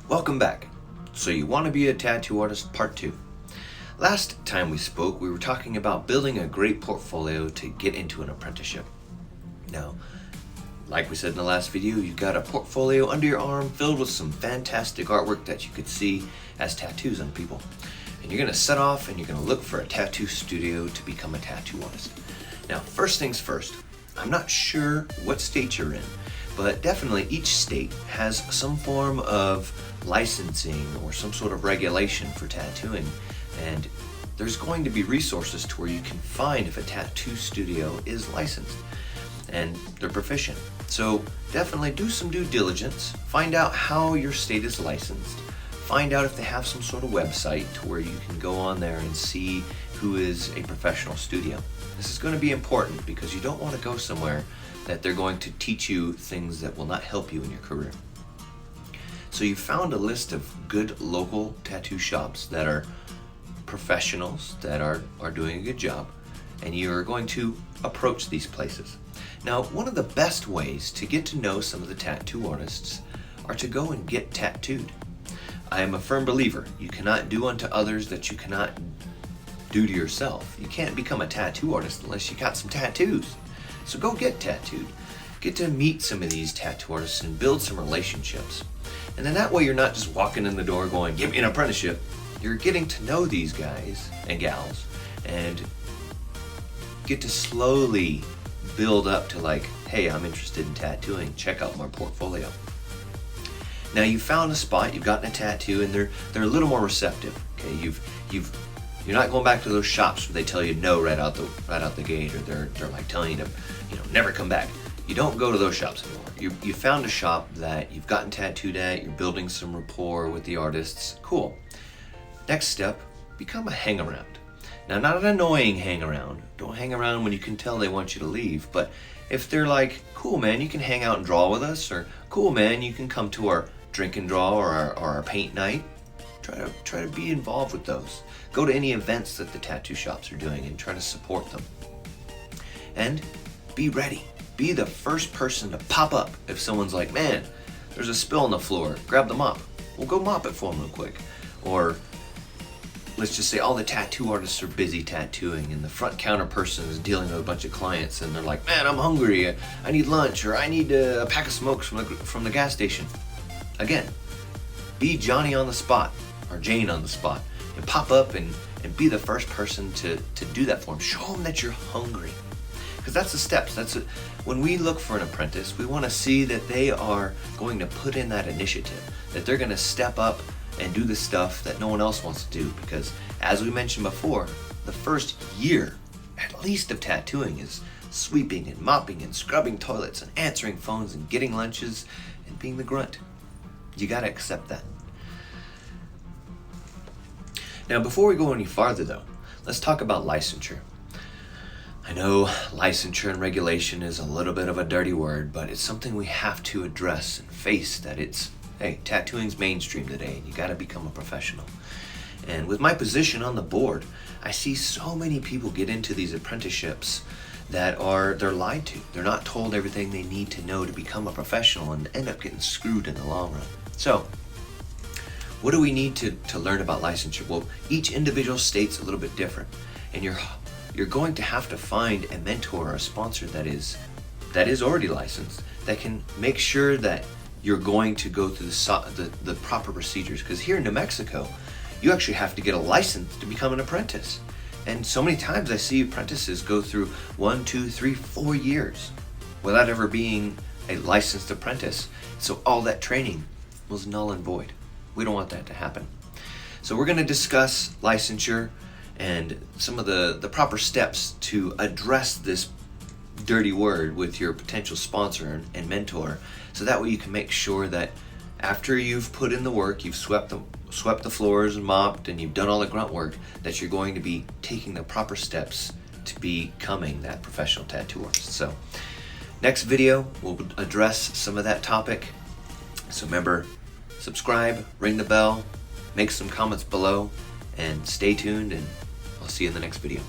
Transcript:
Welcome back. So you want to be a tattoo artist, part 2. Last time we spoke, we were talking about building a great portfolio to get into an apprenticeship. Now, like we said in the last video, you've got a portfolio under your arm filled with some fantastic artwork that you could see as tattoos on people. And you're going to set off and you're going to look for a tattoo studio to become a tattoo artist. Now, first things first, I'm not sure what state you're in, but definitely each state has some form of licensing or some sort of regulation for tattooing, and there's going to be resources to where you can find if a tattoo studio is licensed and they're proficient. So definitely do some due diligence, find out how your state is licensed, find out if they have some sort of website to where you can go on there and see who is a professional studio. This is going to be important because you don't want to go somewhere that they're going to teach you things that will not help you in your career. So you found a list of good local tattoo shops that are professionals, that are doing a good job, and you're going to approach these places. Now, one of the best ways to get to know some of the tattoo artists are to go and get tattooed. I am a firm believer, you cannot do unto others that you cannot do to yourself. You can't become a tattoo artist unless you got some tattoos. So go get tattooed. Get to meet some of these tattoo artists and build some relationships. And then that way you're not just walking in the door going, give me an apprenticeship. You're getting to know these guys and gals and get to slowly build up to like, hey, I'm interested in tattooing. Check out my portfolio. Now you found a spot, you've gotten a tattoo, and they're a little more receptive. Okay, you're not going back to those shops where they tell you no right out the gate, or they're like telling you to, never come back. You don't go to those shops anymore. You found a shop that you've gotten tattooed at, you're building some rapport with the artists. Cool. Next step, become a hang-around. Now, not an annoying hang-around. Don't hang around when you can tell they want you to leave, but if they're like, cool man, you can hang out and draw with us, or cool man, you can come to our drink and draw or our paint night, try to be involved with those. Go to any events that the tattoo shops are doing and try to support them. And be ready. Be the first person to pop up if someone's like, man, there's a spill on the floor, grab the mop. Well, go mop it for them real quick. Or let's just say all the tattoo artists are busy tattooing and the front counter person is dealing with a bunch of clients and they're like, man, I'm hungry, I need lunch, or I need a pack of smokes from the gas station. Again, be Johnny on the spot or Jane on the spot and pop up and be the first person to do that for them. Show them that you're hungry. Because that's the steps. When we look for an apprentice, we want to see that they are going to put in that initiative, that they're going to step up and do the stuff that no one else wants to do. Because as we mentioned before, the first year, at least, of tattooing is sweeping and mopping and scrubbing toilets and answering phones and getting lunches and being the grunt. You got to accept that. Now, before we go any farther though, let's talk about licensure. I know licensure and regulation is a little bit of a dirty word, but it's something we have to address and face, that hey, tattooing's mainstream today and you gotta become a professional. And with my position on the board, I see so many people get into these apprenticeships that they're lied to. They're not told everything they need to know to become a professional and end up getting screwed in the long run. So, what do we need to learn about licensure? Well, each individual state's a little bit different, and you're going to have to find a mentor or a sponsor that is already licensed, that can make sure that you're going to go through the proper procedures. Because here in New Mexico, you actually have to get a license to become an apprentice. And so many times I see apprentices go through 1, 2, 3, 4 years without ever being a licensed apprentice. So all that training was null and void. We don't want that to happen. So we're going to discuss licensure and some of the proper steps to address this dirty word with your potential sponsor and mentor, so that way you can make sure that after you've put in the work, you've swept the floors and mopped and you've done all the grunt work, that you're going to be taking the proper steps to becoming that professional tattoo artist. So next video we'll address some of that topic. So remember, subscribe, ring the bell, make some comments below, and stay tuned, and I'll see you in the next video.